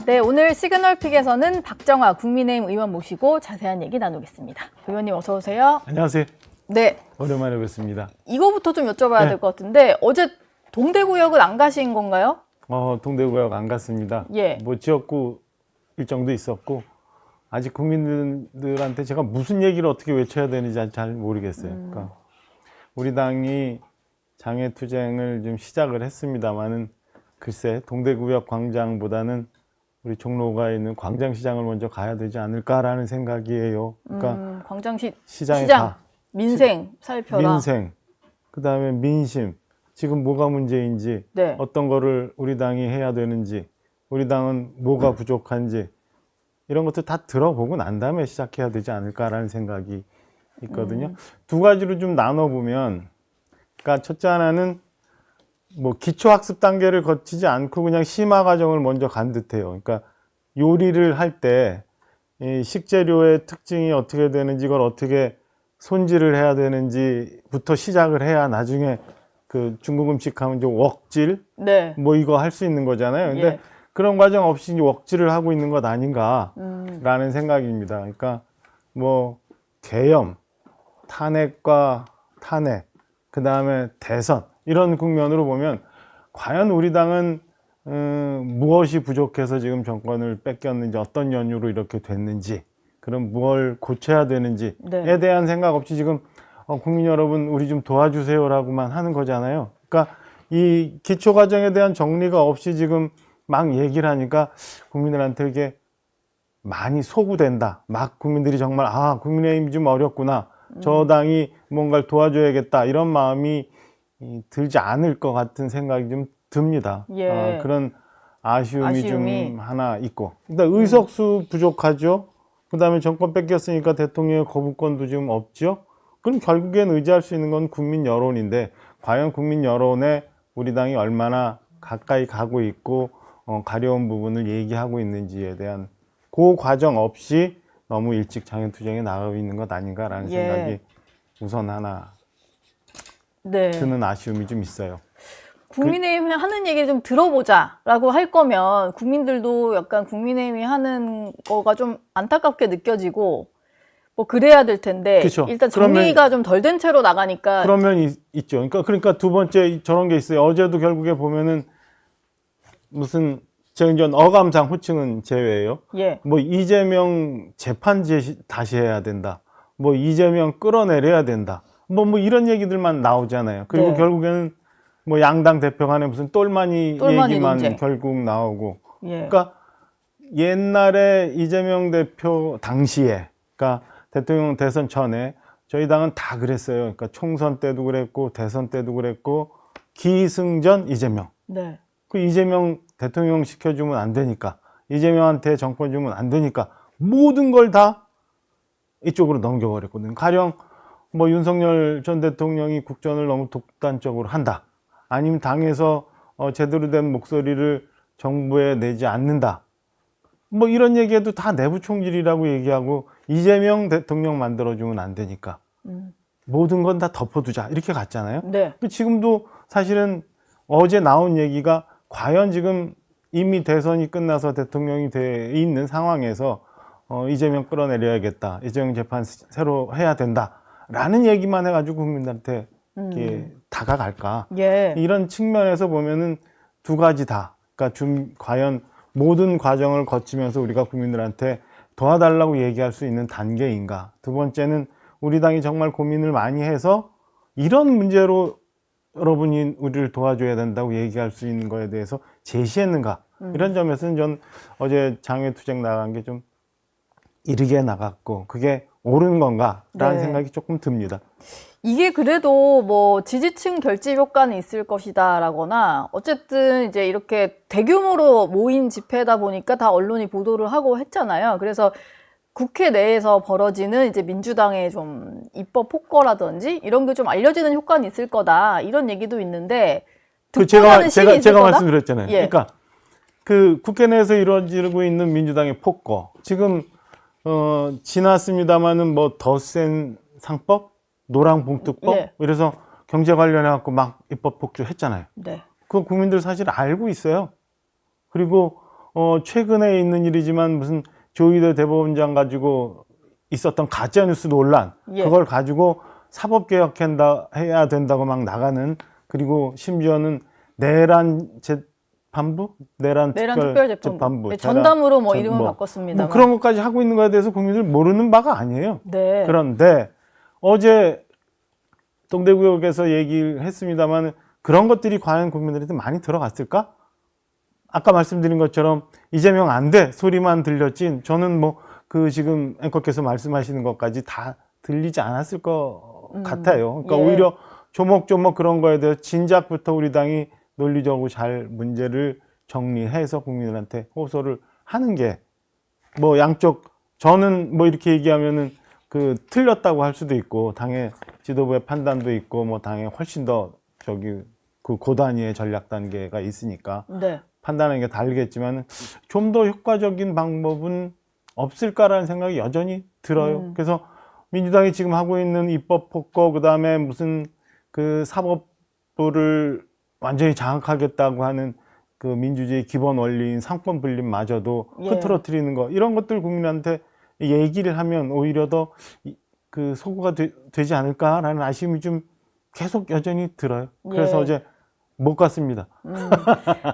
네, 오늘 시그널픽에서는 박정화 국민의힘 의원 모시고 자세한 얘기 나누겠습니다. 의원님 어서 오세요. 안녕하세요. 네. 오랜만에 뵙습니다. 이거부터 좀 여쭤봐야 될 것 같은데 어제 동대구역은 안 가신 건가요? 동대구역 안 갔습니다. 예. 뭐 지역구 일정도 있었고 아직 국민들한테 제가 무슨 얘기를 어떻게 외쳐야 되는지 잘 모르겠어요. 그러니까 우리 당이 장외투쟁을 좀 시작을 했습니다만은 글쎄 동대구역 광장보다는 우리 종로가 있는 광장시장을 먼저 가야 되지 않을까라는 생각이에요. 그러니까 시장, 민생 살펴라. 민생, 그다음에 민심, 지금 뭐가 문제인지, 네. 어떤 거를 우리 당이 해야 되는지, 우리 당은 뭐가 부족한지 이런 것들 다 들어보고 난 다음에 시작해야 되지 않을까라는 생각이 있거든요. 두 가지로 좀 나눠보면, 그러니까 첫째 하나는 뭐 기초학습 단계를 거치지 않고 그냥 심화 과정을 먼저 간 듯해요. 그러니까 요리를 할 때 이 식재료의 특징이 어떻게 되는지, 이걸 어떻게 손질을 해야 되는지부터 시작을 해야 나중에 그 중국 음식 하면 좀 웍질, 네. 뭐 이거 할 수 있는 거잖아요. 근데 예. 그런 과정 없이 이제 웍질을 하고 있는 것 아닌가라는 생각입니다. 그러니까 뭐 계엄, 탄핵과 탄핵, 그 다음에 대선, 이런 국면으로 보면 과연 우리 당은 무엇이 부족해서 지금 정권을 뺏겼는지, 어떤 연유로 이렇게 됐는지, 그럼 뭘 고쳐야 되는지에 네. 대한 생각 없이 지금 국민 여러분 우리 좀 도와주세요라고만 하는 거잖아요. 그러니까 이 기초 과정에 대한 정리가 없이 지금 막 얘기를 하니까 국민들한테 이게 많이 소구된다. 막 국민들이 정말 국민의힘 좀 어렵구나. 저 당이 뭔가를 도와줘야겠다. 이런 마음이 들지 않을 것 같은 생각이 좀 듭니다. 예. 그런 아쉬움이 좀 하나 있고. 일단 의석수 부족하죠. 그 다음에 정권 뺏겼으니까 대통령의 거부권도 지금 없죠. 그럼 결국엔 의지할 수 있는 건 국민 여론인데, 과연 국민 여론에 우리 당이 얼마나 가까이 가고 있고 가려운 부분을 얘기하고 있는지에 대한 그 과정 없이 너무 일찍 장외투쟁에 나가고 있는 것 아닌가라는 생각이 우선 하나 드는 아쉬움이 좀 있어요. 국민의힘이 하는 얘기를 좀 들어보자라고 할 거면 국민들도 약간 국민의힘이 하는 거가 좀 안타깝게 느껴지고 뭐 그래야 될 텐데, 그쵸. 일단 정리가 좀 덜 된 채로 나가니까. 그러면 있죠. 그러니까 두 번째 저런 게 있어요. 어제도 결국에 보면은 무슨 제가 이제 어감상 호칭은 제외예요. 예. 뭐 이재명 재판 다시 해야 된다. 뭐 이재명 끌어내려야 된다. 뭐 이런 얘기들만 나오잖아요. 그리고 결국에는 뭐 양당 대표 간에 무슨 똘마니 얘기만 논쟁. 결국 나오고. 그러니까 옛날에 이재명 대표 당시에, 그러니까 대통령 대선 전에 저희 당은 다 그랬어요. 그러니까 총선 때도 그랬고 대선 때도 그랬고 기승전 이재명. 네. 그 이재명 대통령 시켜주면 안 되니까, 이재명한테 정권 주면 안 되니까 모든 걸 다 이쪽으로 넘겨버렸거든요. 가령 뭐 윤석열 전 대통령이 국정을 너무 독단적으로 한다, 아니면 당에서 제대로 된 목소리를 정부에 내지 않는다, 뭐 이런 얘기해도 다 내부 총질이라고 얘기하고, 이재명 대통령 만들어주면 안 되니까 모든 건 다 덮어두자, 이렇게 갔잖아요. 네. 지금도 사실은 어제 나온 얘기가 과연 지금 이미 대선이 끝나서 대통령이 돼 있는 상황에서 이재명 끌어내려야겠다, 이재명 재판 새로 해야 된다라는 얘기만 해가지고 국민들한테 이렇게 다가갈까? 이런 측면에서 보면은 두 가지 다, 그러니까 과연 모든 과정을 거치면서 우리가 국민들한테 도와달라고 얘기할 수 있는 단계인가? 두 번째는 우리 당이 정말 고민을 많이 해서 이런 문제로 여러분이 우리를 도와줘야 된다고 얘기할 수 있는 거에 대해서 제시했는가? 이런 점에서는 전 어제 장외투쟁 나간 게 좀 이르게 나갔고, 그게 옳은 건가라는 생각이 조금 듭니다. 이게 그래도 뭐 지지층 결집 효과는 있을 것이다라거나, 어쨌든 이제 이렇게 대규모로 모인 집회다 보니까 다 언론이 보도를 하고 했잖아요. 그래서 국회 내에서 벌어지는 이제 민주당의 좀 입법 폭거라든지 이런 게 좀 알려지는 효과는 있을 거다, 이런 얘기도 있는데, 제가 말씀드렸잖아요. 그러니까 그 국회 내에서 이루어지고 있는 민주당의 폭거, 지금 지났습니다마는 뭐 더 센 상법, 노랑봉투법, 이래서 경제 관련해 갖고 막 입법 폭주했잖아요. 그 국민들 사실 알고 있어요. 그리고 최근에 있는 일이지만 무슨 조희대 대법원장 가지고 있었던 가짜뉴스 논란, 예. 그걸 가지고 사법개혁해야 된다고 막 나가는, 그리고 심지어는 내란 재판부? 내란 특별재판부. 네, 전담으로 뭐 이름을 바꿨습니다. 뭐 그런 것까지 하고 있는 거에 대해서 국민들 모르는 바가 아니에요. 네. 그런데 어제 동대구역에서 얘기를 했습니다만 그런 것들이 과연 국민들한테 많이 들어갔을까? 아까 말씀드린 것처럼 이재명 안 돼 소리만 들렸지 저는 뭐 그 지금 앵커께서 말씀하시는 것까지 다 들리지 않았을 것 같아요. 그러니까 예. 오히려 조목조목 그런 거에 대해서 진작부터 우리 당이 논리적으로 잘 문제를 정리해서 국민들한테 호소를 하는 게 뭐 양쪽, 저는 뭐 이렇게 얘기하면은 그 틀렸다고 할 수도 있고 당의 지도부의 판단도 있고 뭐 당에 훨씬 더 저기 그 고단위의 전략 단계가 있으니까 네. 판단하는 게 다르겠지만 좀 더 효과적인 방법은 없을까라는 생각이 여전히 들어요. 그래서 민주당이 지금 하고 있는 입법 폭거, 그다음에 무슨 그 사법부를 완전히 장악하겠다고 하는 그 민주주의 기본 원리인 상권 분립마저도 예. 흐트러뜨리는 거, 이런 것들 국민한테 얘기를 하면 오히려 더 그 소구가 되지 않을까라는 아쉬움이 좀 계속 여전히 들어요. 그래서 예. 어제 못 갔습니다.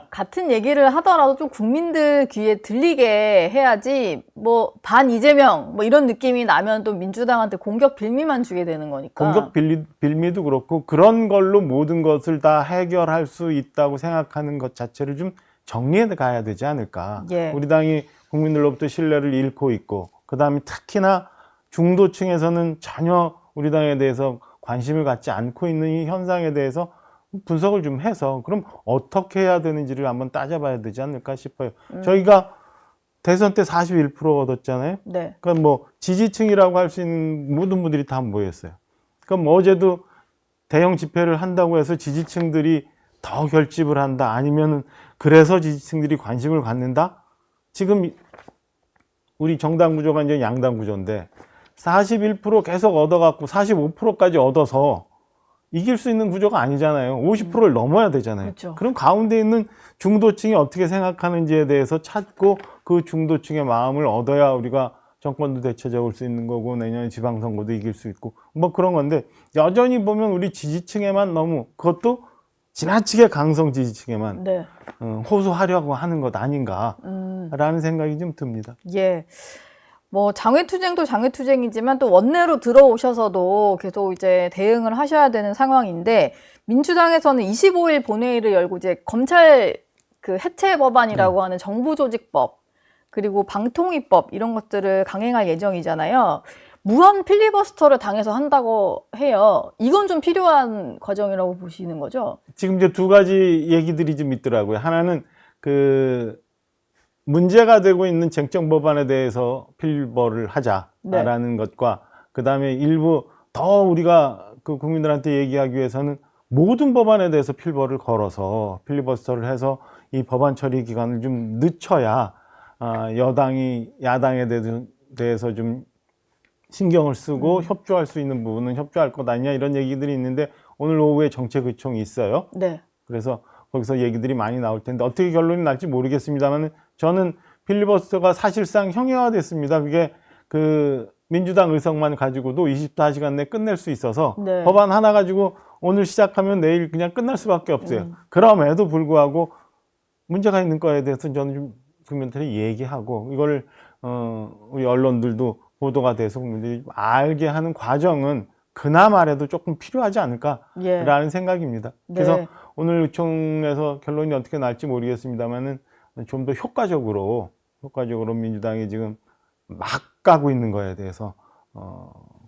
같은 얘기를 하더라도 좀 국민들 귀에 들리게 해야지 뭐 반 이재명 뭐 이런 느낌이 나면 또 민주당한테 공격 빌미만 주게 되는 거니까. 공격 빌미도 그렇고 그런 걸로 모든 것을 다 해결할 수 있다고 생각하는 것 자체를 좀 정리해 가야 되지 않을까. 예. 우리 당이 국민들로부터 신뢰를 잃고 있고, 그다음에 특히나 중도층에서는 전혀 우리 당에 대해서 관심을 갖지 않고 있는 이 현상에 대해서 분석을 좀 해서 그럼 어떻게 해야 되는지를 한번 따져봐야 되지 않을까 싶어요. 저희가 대선 때 41% 얻었잖아요. 네. 그러니까 뭐 지지층이라고 할 수 있는 모든 분들이 다 모였어요. 그럼 뭐 어제도 대형 집회를 한다고 해서 지지층들이 더 결집을 한다, 아니면은 그래서 지지층들이 관심을 갖는다? 지금 우리 정당 구조가 이제 양당 구조인데 41% 계속 얻어갖고 45%까지 얻어서 이길 수 있는 구조가 아니잖아요. 50%를 넘어야 되잖아요. 그렇죠. 그럼 가운데 있는 중도층이 어떻게 생각하는지에 대해서 찾고 그 중도층의 마음을 얻어야 우리가 정권도 되찾아올 수 있는 거고 내년에 지방선거도 이길 수 있고 뭐 그런 건데, 여전히 보면 우리 지지층에만 너무, 그것도 지나치게 강성 지지층에만 네. 호소하려고 하는 것 아닌가라는 생각이 좀 듭니다. 예. 뭐 장외투쟁도 장외투쟁이지만 또 원내로 들어오셔서도 계속 이제 대응을 하셔야 되는 상황인데, 민주당에서는 25일 본회의를 열고 이제 검찰 그 해체 법안이라고 하는 정부조직법, 그리고 방통위법 이런 것들을 강행할 예정이잖아요. 무한 필리버스터를 당에서 한다고 해요. 이건 좀 필요한 과정이라고 보시는 거죠? 지금 이제 두 가지 얘기들이 좀 있더라고요. 하나는 그 문제가 되고 있는 쟁점 법안에 대해서 필버를 하자라는 것과, 그 다음에 일부 더 우리가 그 국민들한테 얘기하기 위해서는 모든 법안에 대해서 필버를 걸어서 필리버스터를 해서 이 법안 처리 기간을 좀 늦춰야 여당이 야당에 대해서 좀 신경을 쓰고 협조할 수 있는 부분은 협조할 것 아니냐, 이런 얘기들이 있는데 오늘 오후에 정책의총이 있어요. 네. 그래서 거기서 얘기들이 많이 나올 텐데 어떻게 결론이 날지 모르겠습니다만 저는 필리버스터가 사실상 형해화됐습니다. 그게 그 민주당 의석만 가지고도 24시간 내에 끝낼 수 있어서 네. 법안 하나 가지고 오늘 시작하면 내일 그냥 끝날 수밖에 없어요. 그럼에도 불구하고 문제가 있는 거에 대해서 저는 좀 국민들한테 얘기하고 이걸 우리 언론들도 보도가 돼서 국민들이 알게 하는 과정은 그나마라도 조금 필요하지 않을까라는 생각입니다. 그래서 네. 오늘 의총에서 결론이 어떻게 날지 모르겠습니다만은 좀 더 효과적으로 민주당이 지금 막 가고 있는 거에 대해서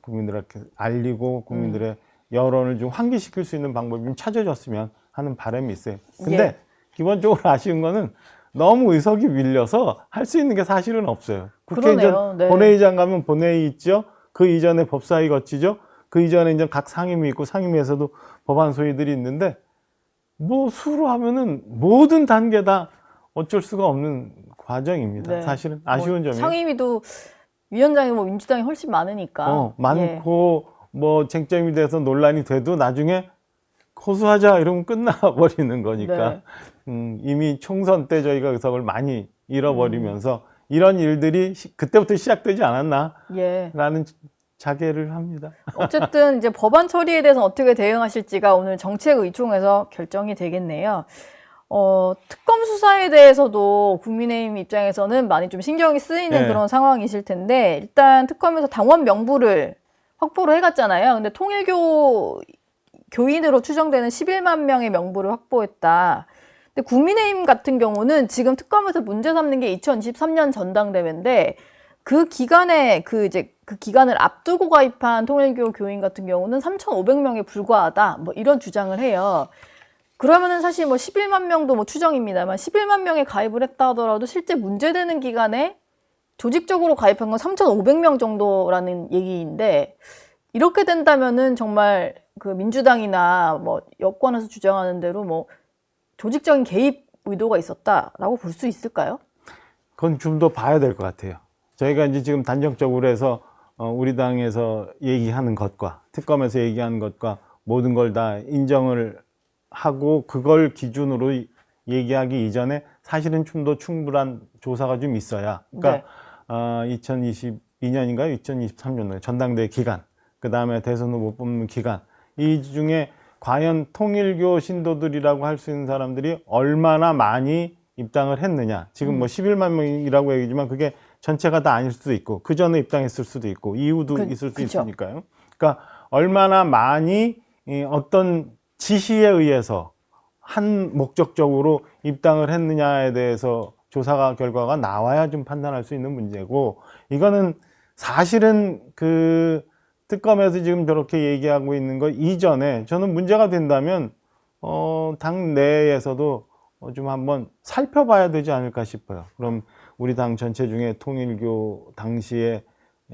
국민들한테 알리고 국민들의 여론을 좀 환기시킬 수 있는 방법이 좀 찾아졌으면 하는 바람이 있어요. 근데 예. 기본적으로 아쉬운 거는 너무 의석이 밀려서 할 수 있는 게 사실은 없어요. 국회 이제 그러네요. 네. 본회의장 가면 본회의 있죠. 그 이전에 법사위 거치죠. 그 이전에 이제 각 상임위 있고 상임위에서도 법안 소위들이 있는데 뭐 수로 하면은 모든 단계 다 어쩔 수가 없는 과정입니다. 네. 사실은 아쉬운 점이에요. 상임위도 위원장이 뭐 민주당이 훨씬 많으니까. 많고 뭐 쟁점이 돼서 논란이 돼도 나중에 호소하자 이러면 끝나버리는 거니까. 네. 이미 총선 때 저희가 의석을 많이 잃어버리면서 이런 일들이 그때부터 시작되지 않았나라는 예. 자괴를 합니다. 어쨌든 이제 법안 처리에 대해서 어떻게 대응하실지가 오늘 정책의총에서 결정이 되겠네요. 특검 수사에 대해서도 국민의힘 입장에서는 많이 좀 신경이 쓰이는 네. 그런 상황이실 텐데, 일단 특검에서 당원 명부를 확보를 해갔잖아요. 근데 통일교 교인으로 추정되는 11만 명의 명부를 확보했다. 근데 국민의힘 같은 경우는 지금 특검에서 문제 삼는 게 2023년 전당대회인데, 그 기간에 그 기간을 앞두고 가입한 통일교 교인 같은 경우는 3,500명에 불과하다. 뭐 이런 주장을 해요. 그러면은 사실 뭐 11만 명도 뭐 추정입니다만 11만 명에 가입을 했다 하더라도 실제 문제되는 기간에 조직적으로 가입한 건 3,500명 정도라는 얘기인데, 이렇게 된다면은 정말 그 민주당이나 뭐 여권에서 주장하는 대로 뭐 조직적인 개입 의도가 있었다라고 볼 수 있을까요? 그건 좀 더 봐야 될 것 같아요. 저희가 이제 지금 단정적으로 해서 우리 당에서 얘기하는 것과 특검에서 얘기하는 것과 모든 걸 다 인정을 하고 그걸 기준으로 얘기하기 이전에 사실은 좀 더 충분한 조사가 좀 있어야. 그러니까 2022년인가요? 2023년 전당대회 기간, 그 다음에 대선 후보 뽑는 기간, 이 중에 과연 통일교 신도들이라고 할 수 있는 사람들이 얼마나 많이 입당을 했느냐. 지금 뭐 11만 명이라고 얘기지만 그게 전체가 다 아닐 수도 있고 그 전에 입당했을 수도 있고 이유도 있을 수 그쵸. 있으니까요. 그러니까 얼마나 많이 어떤 지시에 의해서 한 목적적으로 입당을 했느냐에 대해서 조사 결과가 나와야 좀 판단할 수 있는 문제고, 이거는 사실은 그 특검에서 지금 저렇게 얘기하고 있는 거 이전에 저는 문제가 된다면 당 내에서도 좀 한번 살펴봐야 되지 않을까 싶어요. 그럼 우리 당 전체 중에 통일교 당시에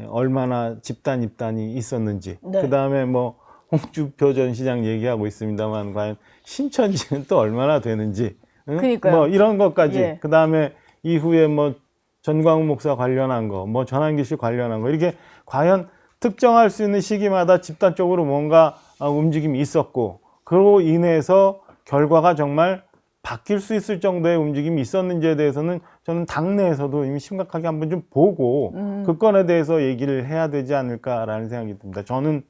얼마나 집단 입단이 있었는지, 네. 그 다음에 뭐 홍준표 전 시장 얘기하고 있습니다만 과연 신천지는 또 얼마나 되는지, 응? 그러니까요. 뭐 이런 것까지, 예. 그 다음에 이후에 뭐 전광훈 목사 관련한 거, 뭐 전환기 씨 관련한 거, 이렇게 과연 특정할 수 있는 시기마다 집단적으로 뭔가 움직임이 있었고 그로 인해서 결과가 정말 바뀔 수 있을 정도의 움직임이 있었는지에 대해서는 저는 당내에서도 이미 심각하게 한번 좀 보고 그 건에 대해서 얘기를 해야 되지 않을까라는 생각이 듭니다. 저는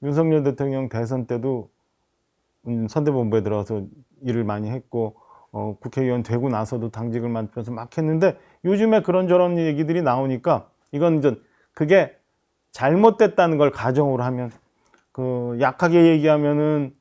윤석열 대통령 대선 때도 선대본부에 들어가서 일을 많이 했고 국회의원 되고 나서도 당직을 맡으면서 막 했는데, 요즘에 그런저런 얘기들이 나오니까 이건 이제 그게 잘못됐다는 걸 가정으로 하면 그 약하게 얘기하면은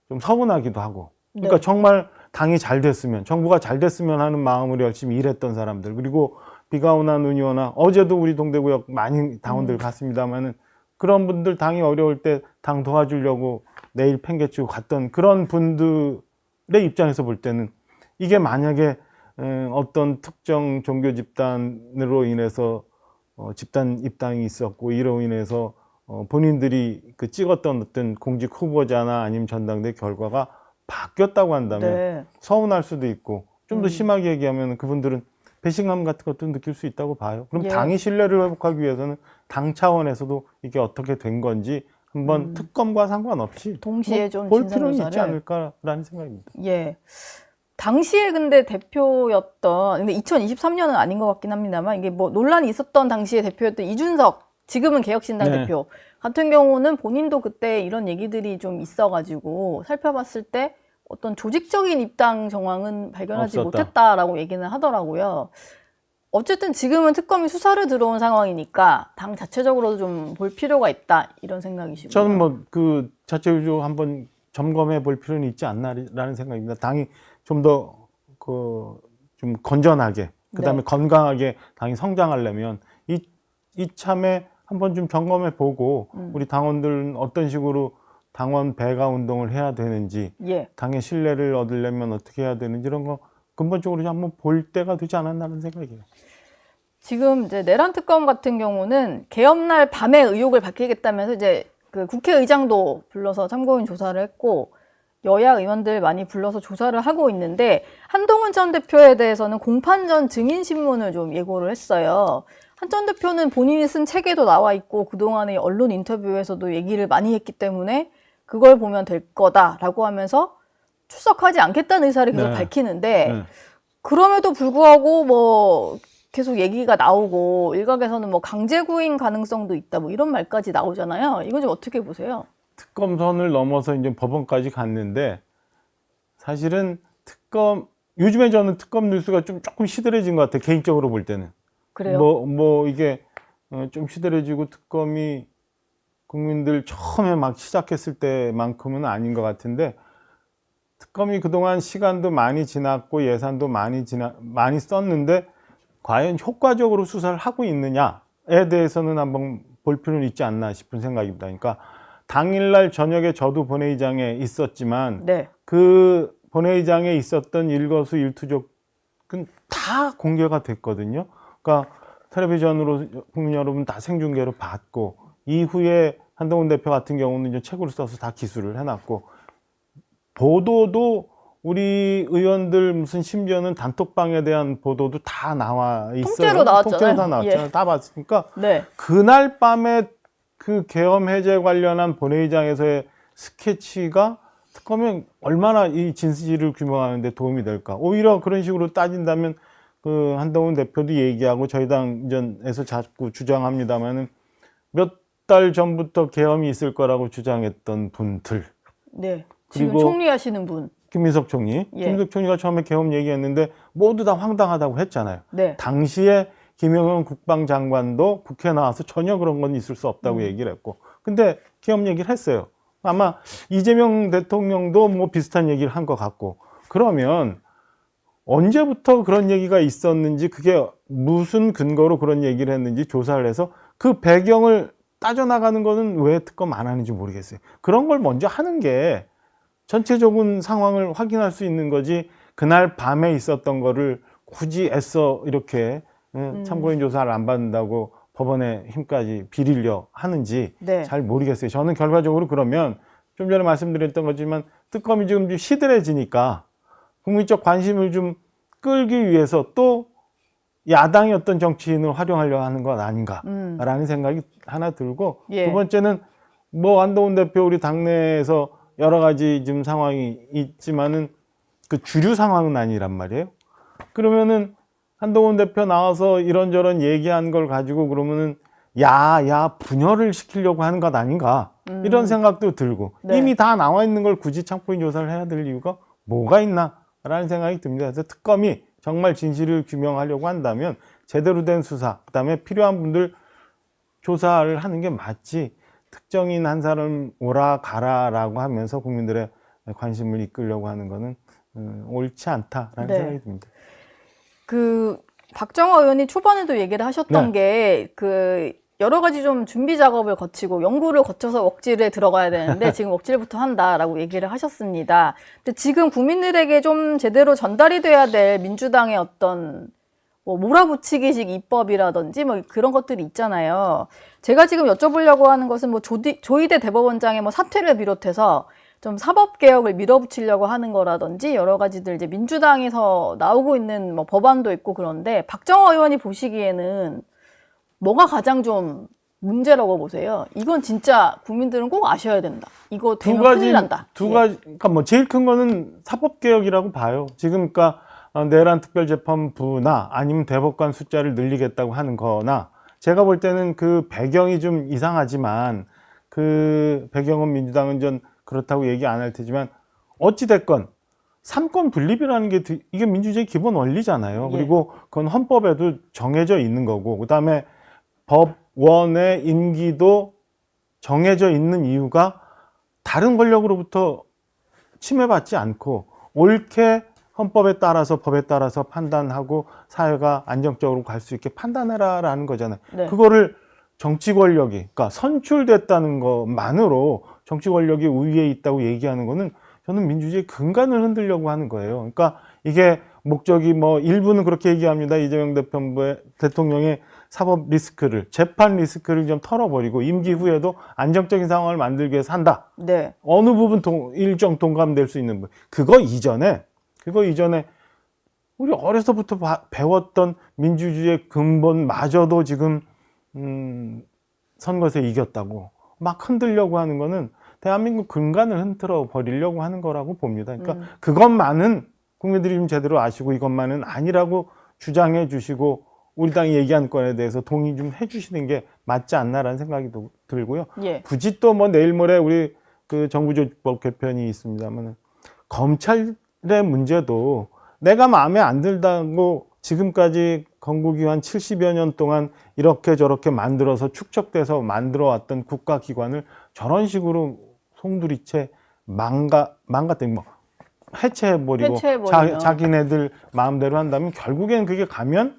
좀 서운하기도 하고, 그러니까 네. 정말 당이 잘 됐으면, 정부가 잘 됐으면 하는 마음으로 열심히 일했던 사람들, 그리고 비가 오나 눈이 오나 어제도 우리 동대구역 많이 당원들 갔습니다마는 그런 분들 당이 어려울 때 당 도와주려고 내일 팽개치고 갔던 그런 분들의 입장에서 볼 때는 이게 만약에 어떤 특정 종교 집단으로 인해서 집단 입당이 있었고 이로 인해서 본인들이 그 찍었던 어떤 공직 후보자나 아니면 전당대 결과가 바뀌었다고 한다면 네. 서운할 수도 있고, 좀 더 심하게 얘기하면 그분들은 배신감 같은 것도 느낄 수 있다고 봐요. 그럼 예. 당의 신뢰를 회복하기 위해서는 당 차원에서도 이게 어떻게 된 건지 한번 특검과 상관없이 동시에 좀 볼 필요는 진상조사를. 있지 않을까라는 생각입니다. 예. 당시에 근데 대표였던, 근데 2023년은 아닌 것 같긴 합니다만, 이게 뭐 논란이 있었던 당시에 대표였던 이준석, 지금은 개혁신당 네. 대표 같은 경우는 본인도 그때 이런 얘기들이 좀 있어가지고 살펴봤을 때 어떤 조직적인 입당 정황은 발견하지 없었다. 못했다라고 얘기는 하더라고요. 어쨌든 지금은 특검이 수사를 들어온 상황이니까 당 자체적으로도 좀 볼 필요가 있다, 이런 생각이시고요. 저는 뭐 그 자체적으로 한번 점검해 볼 필요는 있지 않나라는 생각입니다. 당이 좀 더 좀 건전하게, 그다음에 네. 건강하게 당이 성장하려면 이참에 한번 좀 점검해 보고 우리 당원들은 어떤 식으로 당원 배가 운동을 해야 되는지, 예. 당의 신뢰를 얻으려면 어떻게 해야 되는지 이런 거 근본적으로 좀 한번 볼 때가 되지 않았나는 생각이에요. 지금 이제 내란 특검 같은 경우는 개업날 밤에 의혹을 밝히겠다면서 이제 그 국회의장도 불러서 참고인 조사를 했고 여야 의원들 많이 불러서 조사를 하고 있는데, 한동훈 전 대표에 대해서는 공판전 증인 신문을 좀 예고를 했어요. 한 전 대표는 본인이 쓴 책에도 나와 있고 그동안의 언론 인터뷰에서도 얘기를 많이 했기 때문에 그걸 보면 될 거다라고 하면서 출석하지 않겠다는 의사를 계속 네. 밝히는데 네. 그럼에도 불구하고 뭐 계속 얘기가 나오고 일각에서는 뭐 강제 구인 가능성도 있다 뭐 이런 말까지 나오잖아요. 이건 좀 어떻게 보세요? 특검선을 넘어서 이제 법원까지 갔는데 사실은 요즘에 저는 특검 뉴스가 조금 시들해진 것 같아요. 개인적으로 볼 때는. 그래요? 이게 좀 시들해지고 특검이 국민들 처음에 막 시작했을 때만큼은 아닌 것 같은데 특검이 그동안 시간도 많이 지났고 예산도 많이 썼는데 과연 효과적으로 수사를 하고 있느냐에 대해서는 한번 볼 필요는 있지 않나 싶은 생각입니다. 그러니까 당일날 저녁에 저도 본회의장에 있었지만 네. 그 본회의장에 있었던 일거수일투족은 다 공개가 됐거든요. 그러니까 텔레비전으로 국민 여러분 다 생중계로 봤고 이후에 한동훈 대표 같은 경우는 이제 책으로 써서 다 기술을 해놨고 보도도 우리 의원들 무슨 심지어는 단톡방에 대한 보도도 다 나와 있어요. 통째로 나왔잖아요. 통째로 다 나왔잖아요. 예. 다 봤으니까 네. 그날 밤에 그 계엄 해제 관련한 본회의장에서의 스케치가 특검에 얼마나 이 진실을 규명하는 데 도움이 될까. 오히려 그런 식으로 따진다면 그 한동훈 대표도 얘기하고 저희 당전에서 자꾸 주장합니다만은 몇 달 전부터 계엄이 있을 거라고 주장했던 분들. 네. 지금 그리고 총리하시는 분. 김민석 총리. 예. 김민석 총리가 처음에 계엄 얘기했는데 모두 다 황당하다고 했잖아요. 네. 당시에 김영현 국방장관도 국회에 나와서 전혀 그런 건 있을 수 없다고 얘기를 했고. 근데 계엄 얘기를 했어요. 아마 이재명 대통령도 뭐 비슷한 얘기를 한 것 같고. 그러면 언제부터 그런 얘기가 있었는지 그게 무슨 근거로 그런 얘기를 했는지 조사를 해서 그 배경을 따져나가는 거는 왜 특검 안 하는지 모르겠어요. 그런 걸 먼저 하는 게 전체적인 상황을 확인할 수 있는 거지 그날 밤에 있었던 거를 굳이 애써 이렇게 참고인 조사를 안 받는다고 법원의 힘까지 빌리려 하는지 네. 잘 모르겠어요. 저는 결과적으로 그러면 좀 전에 말씀드렸던 거지만 특검이 지금 좀 시들해지니까 국민적 관심을 좀 끌기 위해서 또 야당의 어떤 정치인을 활용하려 하는 것 아닌가라는 생각이 하나 들고 예. 두 번째는 뭐 한동훈 대표 우리 당내에서 여러 가지 지금 상황이 있지만은 그 주류 상황은 아니란 말이에요. 그러면은 한동훈 대표 나와서 이런저런 얘기한 걸 가지고 그러면은 분열을 시키려고 하는 것 아닌가 이런 생각도 들고 네. 이미 다 나와 있는 걸 굳이 참고인 조사를 해야 될 이유가 뭐가 있나라는 생각이 듭니다. 그래서 특검이 정말 진실을 규명하려고 한다면 제대로 된 수사, 그다음에 필요한 분들 조사를 하는 게 맞지 특정인 한 사람 오라 가라라고 하면서 국민들의 관심을 이끌려고 하는 거는 옳지 않다라는 네. 생각이 듭니다. 그 박정호 의원이 초반에도 얘기를 하셨던 게 그 여러 가지 좀 준비 작업을 거치고 연구를 거쳐서 웍질에 들어가야 되는데 지금 웍질부터 한다라고 얘기를 하셨습니다. 근데 지금 국민들에게 좀 제대로 전달이 돼야 될 민주당의 어떤 뭐 몰아붙이기식 입법이라든지 뭐 그런 것들이 있잖아요. 제가 지금 여쭤보려고 하는 것은 뭐 조희대 대법원장의 뭐 사퇴를 비롯해서 좀 사법 개혁을 밀어붙이려고 하는 거라든지 여러 가지들 이제 민주당에서 나오고 있는 뭐 법안도 있고 그런데 박정호 의원이 보시기에는 뭐가 가장 좀 문제라고 보세요? 이건 진짜 국민들은 꼭 아셔야 된다. 이거 되면 큰일 난다. 두 가지, 그러니까 뭐 제일 큰 거는 사법 개혁이라고 봐요. 지금 그러니까 내란 특별재판부나 아니면 대법관 숫자를 늘리겠다고 하는 거나 제가 볼 때는 그 배경이 좀 이상하지만 그 배경은 민주당은 전 그렇다고 얘기 안 할 테지만 어찌됐건 삼권 분립이라는 게 이게 민주주의 기본 원리잖아요. 예. 그리고 그건 헌법에도 정해져 있는 거고 그다음에 법원의 임기도 정해져 있는 이유가 다른 권력으로부터 침해받지 않고 옳게 헌법에 따라서 법에 따라서 판단하고 사회가 안정적으로 갈 수 있게 판단해라라는 거잖아요. 네. 그거를 정치 권력이 그러니까 선출됐다는 것만으로 정치 권력이 우위에 있다고 얘기하는 거는 저는 민주주의의 근간을 흔들려고 하는 거예요. 그러니까 이게 목적이 뭐 일부는 그렇게 얘기합니다. 이재명 대통령의 사법 리스크를 재판 리스크를 좀 털어버리고 임기 후에도 안정적인 상황을 만들기 위해서 한다. 네. 어느 부분 일정 동감될 수 있는 부분. 그거 이전에 우리 어려서부터 배웠던 민주주의의 근본마저도 지금 선거에서 이겼다고 막 흔들려고 하는 거는 대한민국 근간을 흔들어 버리려고 하는 거라고 봅니다. 그러니까 그것만은 국민들이 좀 제대로 아시고 이것만은 아니라고 주장해 주시고 우리 당이 얘기한 건에 대해서 동의 좀 해주시는 게 맞지 않나라는 생각이 들고요. 예. 굳이 또 뭐 내일 모레 우리 그 정부조직법 개편이 있습니다만 검찰의 문제도 내가 마음에 안 들다고 지금까지 건국이 한 70여 년 동안 이렇게 저렇게 만들어서 축적돼서 만들어 왔던 국가기관을 저런 식으로 송두리째 망가뜨리고 뭐 해체해버리고 해체해버리면. 자기네들 마음대로 한다면 결국엔 그게 가면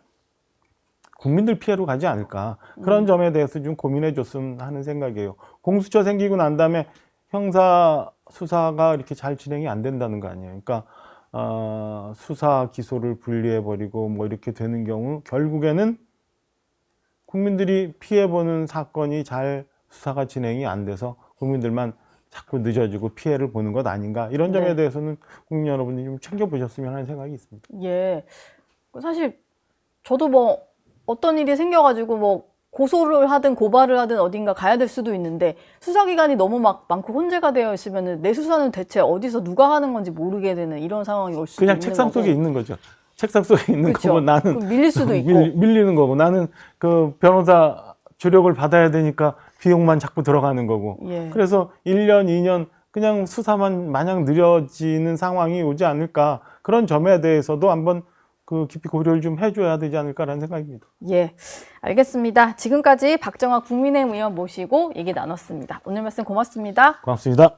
국민들 피해로 가지 않을까. 그런 점에 대해서 좀 고민해 줬으면 하는 생각이에요. 공수처 생기고 난 다음에 형사 수사가 이렇게 잘 진행이 안 된다는 거 아니에요. 그러니까 수사 기소를 분리해버리고 뭐 이렇게 되는 경우 결국에는 국민들이 피해보는 사건이 잘 수사가 진행이 안 돼서 국민들만 자꾸 늦어지고 피해를 보는 것 아닌가. 이런 점에 네. 대해서는 국민 여러분이 좀 챙겨보셨으면 하는 생각이 있습니다. 예. 사실 저도 뭐 어떤 일이 생겨가지고 뭐 고소를 하든 고발을 하든 어딘가 가야 될 수도 있는데 수사기관이 너무 막 많고 혼재가 되어 있으면은 내 수사는 대체 어디서 누가 하는 건지 모르게 되는 이런 상황이 올 수도 그냥 있는 책상 거고. 속에 있는 거죠. 책상 속에 있는 그쵸. 거고 나는 그럼 밀릴 수도 있고. 밀리는 거고 나는 그 변호사 주력을 받아야 되니까 비용만 자꾸 들어가는 거고. 예. 그래서 1년, 2년 그냥 수사만 마냥 느려지는 상황이 오지 않을까. 그런 점에 대해서도 한번 그 깊이 고려를 좀 해줘야 되지 않을까라는 생각입니다. 예, 알겠습니다. 지금까지 박정학 국민의힘 의원 모시고 얘기 나눴습니다. 오늘 말씀 고맙습니다. 고맙습니다.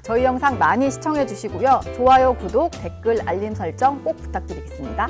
저희 영상 많이 시청해 주시고요. 좋아요, 구독, 댓글, 알림 설정 꼭 부탁드리겠습니다.